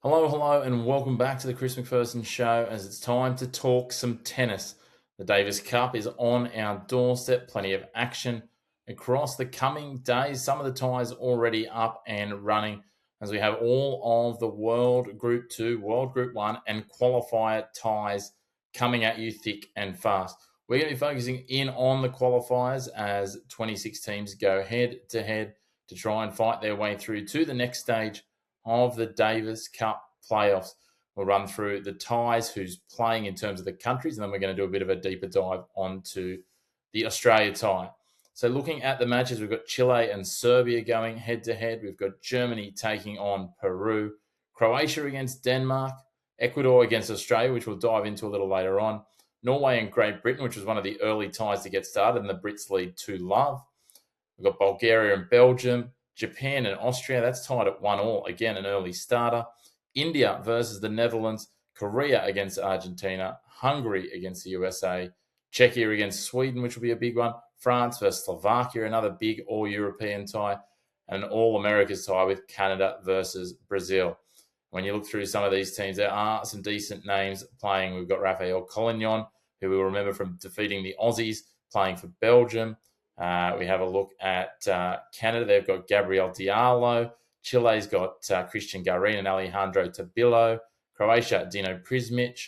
Hello, and welcome back to the Chris McPherson Show as it's time to talk some tennis. The Davis Cup is on our doorstep, plenty of action across the coming days. Some of the ties already up and running as we have all of the World Group 2, World Group 1, and qualifier ties coming at you thick and fast. We're going to be focusing in on the qualifiers as 26 teams go head to head to try and fight their way through to the next stage of the Davis Cup playoffs. We'll run through the ties, who's playing in terms of the countries, and then we're going to do a bit of a deeper dive onto the Australia tie. So looking at the matches, we've got Chile and Serbia going head-to-head. We've got Germany taking on Peru, Croatia against Denmark, Ecuador against Australia, which we'll dive into a little later on, Norway and Great Britain, which was one of the early ties to get started, and the Brits lead 2-love. We've got Bulgaria and Belgium, Japan and Austria, that's tied at 1-1. Again, an early starter. India versus the Netherlands. Korea against Argentina. Hungary against the USA. Czechia against Sweden, which will be a big one. France versus Slovakia, another big all-European tie. And an all-Americas tie with Canada versus Brazil. When you look through some of these teams, there are some decent names playing. We've got Rafael Collignon, who we will remember from defeating the Aussies, playing for Belgium. We have a look at Canada. They've got Gabriel Diallo. Chile's got Christian Garin and Alejandro Tabillo. Croatia, Dino Prismic.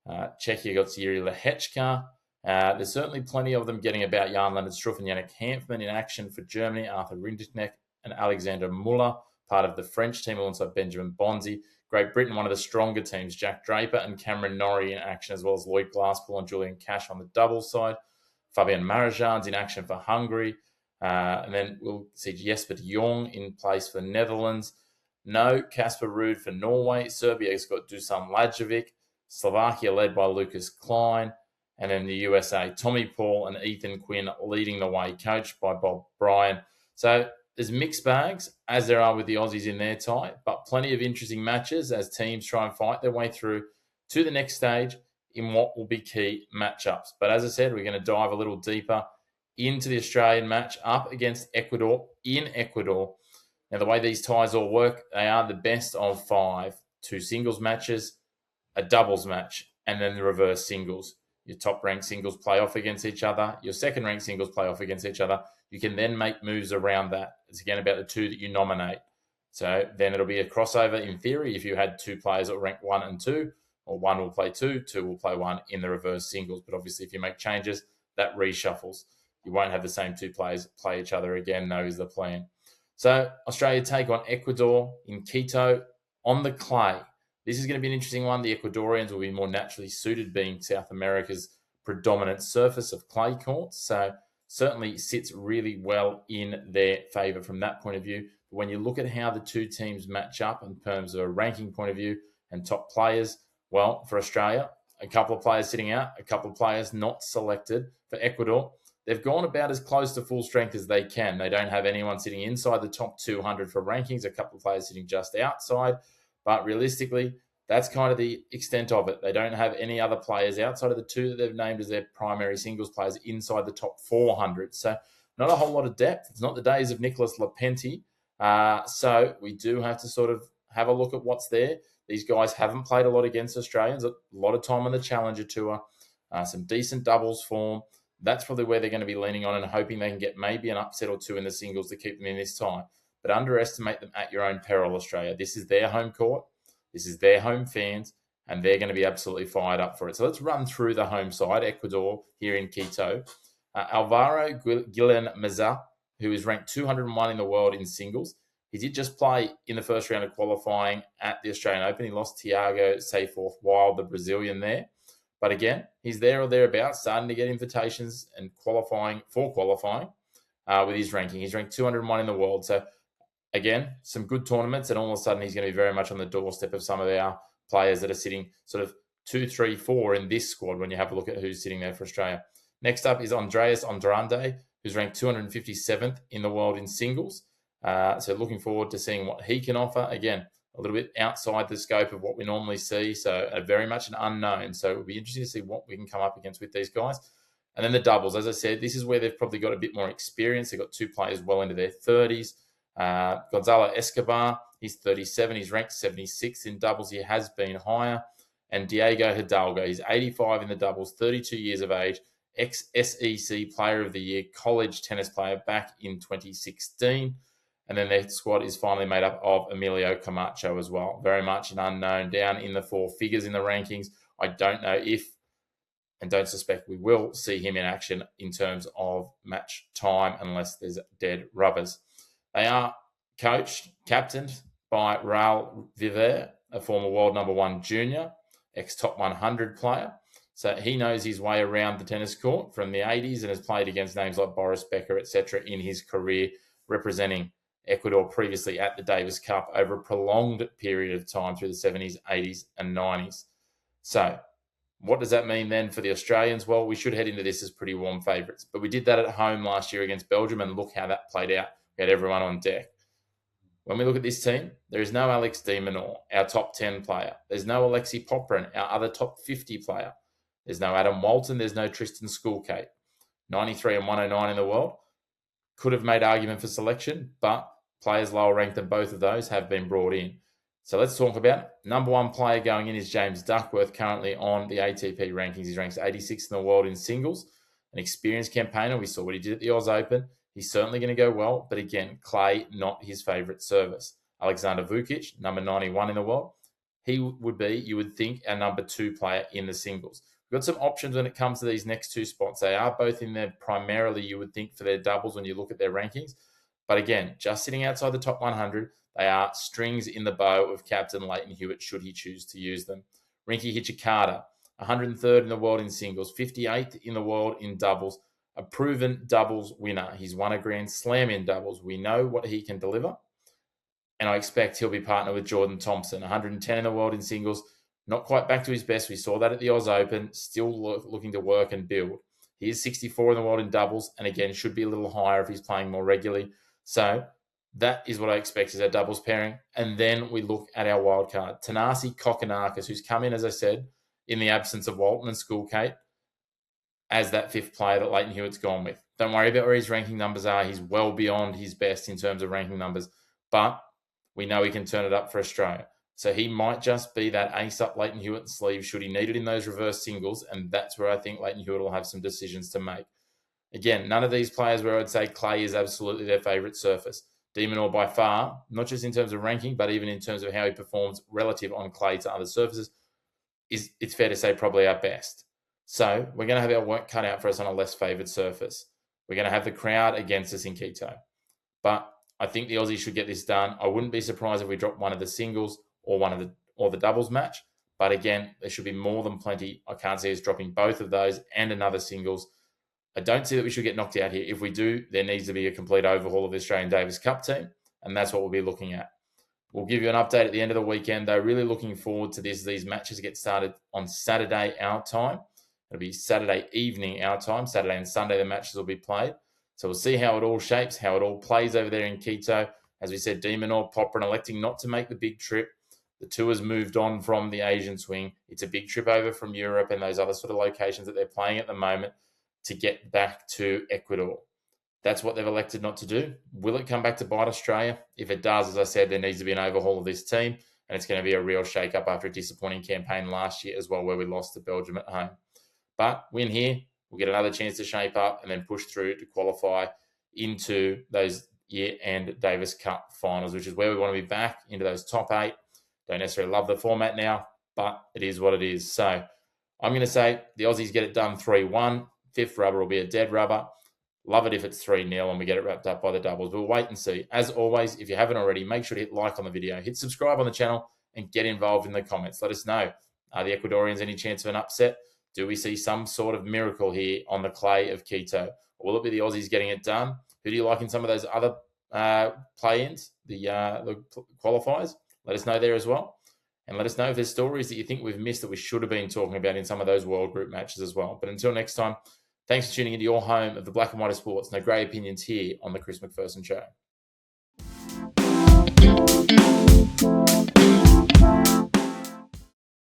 Czechia got Yuri Lehechka. There's certainly plenty of them getting about. Jan Leonard Struff and Yannick Hanfmann in action for Germany. Arthur Rinderknecht and Alexander Muller, part of the French team, alongside Benjamin Bonzi. Great Britain, one of the stronger teams. Jack Draper and Cameron Norrie in action, as well as Lloyd Glasspool and Julian Cash on the doubles side. Fabian Marozsan's in action for Hungary. And then we'll see Jesper de Jong in place for the Netherlands. No Casper Ruud for Norway. Serbia's got Dusan Lajovic. Slovakia led by Lucas Klein. And then the USA, Tommy Paul and Ethan Quinn leading the way, coached by Bob Bryan. So there's mixed bags, as there are with the Aussies in their tie, but plenty of interesting matches as teams try and fight their way through to the next stage in what will be key matchups. But as I said, we're going to dive a little deeper into the Australian match up against Ecuador in Ecuador. Now, the way these ties all work, they are the best of 5. 2 singles matches, a doubles match, and then the reverse singles. Your top-ranked singles play off against each other. Your second-ranked singles play off against each other. You can then make moves around that. It's again about the 2 that you nominate. So then it'll be a crossover in theory if you had 2 players that rank 1 and 2, or 1 will play 2, 2 will play 1 in the reverse singles. But obviously, if you make changes, that reshuffles. You won't have the same 2 players play each other again. That is the plan. So Australia take on Ecuador in Quito on the clay. This is going to be an interesting one. The Ecuadorians will be more naturally suited, being South America's predominant surface of clay courts. So certainly sits really well in their favour from that point of view. But when you look at how the 2 teams match up in terms of a ranking point of view and top players, well, for Australia, a couple of players sitting out, a couple of players not selected. For Ecuador, they've gone about as close to full strength as they can. They don't have anyone sitting inside the top 200 for rankings, a couple of players sitting just outside. But realistically, that's kind of the extent of it. They don't have any other players outside of the 2 that they've named as their primary singles players inside the top 400. So not a whole lot of depth. It's not the days of Nicholas Lepenti. So we do have to sort of have a look at what's there. These guys haven't played a lot against Australians, a lot of time on the Challenger Tour, some decent doubles form. That's probably where they're going to be leaning on and hoping they can get maybe an upset or 2 in the singles to keep them in this tie. But underestimate them at your own peril, Australia. This is their home court. This is their home fans, and they're going to be absolutely fired up for it. So let's run through the home side, Ecuador, here in Quito. Alvaro Guillen Meza, who is ranked 201 in the world in singles. He did just play in the first round of qualifying at the Australian Open. He lost Tiago Seyfarth-Wild, the Brazilian there. But again, he's there or thereabouts, starting to get invitations and qualifying with his ranking. He's ranked 201 in the world. So again, some good tournaments, and all of a sudden he's going to be very much on the doorstep of some of our players that are sitting sort of 2, 3, 4 in this squad when you have a look at who's sitting there for Australia. Next up is Andreas Andrade, who's ranked 257th in the world in singles. So looking forward to seeing what he can offer. Again, a little bit outside the scope of what we normally see, so very much an unknown. So it'll be interesting to see what we can come up against with these guys. And then the doubles, as I said, this is where they've probably got a bit more experience. They've got 2 players well into their 30s. Gonzalo Escobar, He's 37. He's ranked 76th in doubles. He has been higher. And Diego Hidalgo, he's 85 in the doubles, 32 years of age, ex-SEC Player of the Year, college tennis player back in 2016. And then their squad is finally made up of Emilio Camacho as well. Very much an unknown, down in the 4 figures in the rankings. I don't know if, and don't suspect we will, see him in action in terms of match time unless there's dead rubbers. They are coached, captained by Raul Viver, a former world number 1 junior, ex-top 100 player. So he knows his way around the tennis court from the 80s and has played against names like Boris Becker, etc. in his career, representing Ecuador previously at the Davis Cup over a prolonged period of time through the 70s, 80s and 90s. So what does that mean then for the Australians? Well, we should head into this as pretty warm favourites. But we did that at home last year against Belgium, and look how that played out. We had everyone on deck. When we look at this team, there is no Alex de Minaur, our top 10 player. There's no Alexei Poprin, our other top 50 player. There's no Adam Walton. There's no Tristan Schoolkate. 93 and 109 in the world. Could have made argument for selection, but players lower ranked than both of those have been brought in. So let's talk about it. Number 1 player going in is James Duckworth, currently on the ATP rankings. He's ranked 86th in the world in singles. An experienced campaigner. We saw what he did at the Oz Open. He's certainly going to go well, but again, clay, not his favourite service. Alexander Vukic, number 91 in the world. He would be, you would think, our number 2 player in the singles. We've got some options when it comes to these next 2 spots. They are both in there primarily, you would think, for their doubles when you look at their rankings. But again, just sitting outside the top 100, they are strings in the bow of Captain Leighton Hewitt, should he choose to use them. Rinky Hijikata, 103rd in the world in singles, 58th in the world in doubles, a proven doubles winner. He's won a Grand Slam in doubles. We know what he can deliver. And I expect he'll be partnered with Jordan Thompson, 110 in the world in singles, not quite back to his best. We saw that at the Oz Open, still looking to work and build. He is 64 in the world in doubles, and again, should be a little higher if he's playing more regularly. So that is what I expect as our doubles pairing. And then we look at our wild card, Tanasi Kokonakis, who's come in, as I said, in the absence of Walton and Schoolkate, as that 5th player that Leighton Hewitt's gone with. Don't worry about where his ranking numbers are. He's well beyond his best in terms of ranking numbers, but we know he can turn it up for Australia. So he might just be that ace up Leighton Hewitt's sleeve should he need it in those reverse singles, and that's where I think Leighton Hewitt will have some decisions to make. Again, none of these players where I'd say clay is absolutely their favourite surface. de Minaur by far, not just in terms of ranking, but even in terms of how he performs relative on clay to other surfaces, it's fair to say probably our best. So we're going to have our work cut out for us on a less favoured surface. We're going to have the crowd against us in Quito. But I think the Aussies should get this done. I wouldn't be surprised if we drop one of the singles or the doubles match. But again, there should be more than plenty. I can't see us dropping both of those and another singles. I don't see that we should get knocked out here. If we do, there needs to be a complete overhaul of the Australian Davis Cup team, and that's what we'll be looking at. We'll give you an update at the end of the weekend, though. Really looking forward to this. These matches get started on Saturday, our time. It'll be Saturday evening, our time. Saturday and Sunday, the matches will be played. So we'll see how it all shapes, how it all plays over there in Quito. As we said, de Minaur, Poprin electing not to make the big trip. The tour's moved on from the Asian swing. It's a big trip over from Europe and those other sort of locations that they're playing at the moment to get back to Ecuador. That's what they've elected not to do. Will it come back to bite Australia? If it does, as I said, there needs to be an overhaul of this team, and it's going to be a real shake-up after a disappointing campaign last year as well, where we lost to Belgium at home. But win here, we'll get another chance to shape up and then push through to qualify into those year-end Davis Cup finals, which is where we want to be back into those top 8. Don't necessarily love the format now, but it is what it is. So I'm going to say the Aussies get it done 3-1. 5th rubber will be a dead rubber. Love it if it's 3-0 and we get it wrapped up by the doubles. We'll wait and see. As always, if you haven't already, make sure to hit like on the video, hit subscribe on the channel, and get involved in the comments. Let us know. Are the Ecuadorians any chance of an upset? Do we see some sort of miracle here on the clay of Quito? Or will it be the Aussies getting it done? Who do you like in some of those other play-ins, the qualifiers? Let us know there as well. And let us know if there's stories that you think we've missed that we should have been talking about in some of those World Group matches as well. But until next time, thanks for tuning into your home of the black and white of sports. No grey opinions here on the Chris McPherson Show.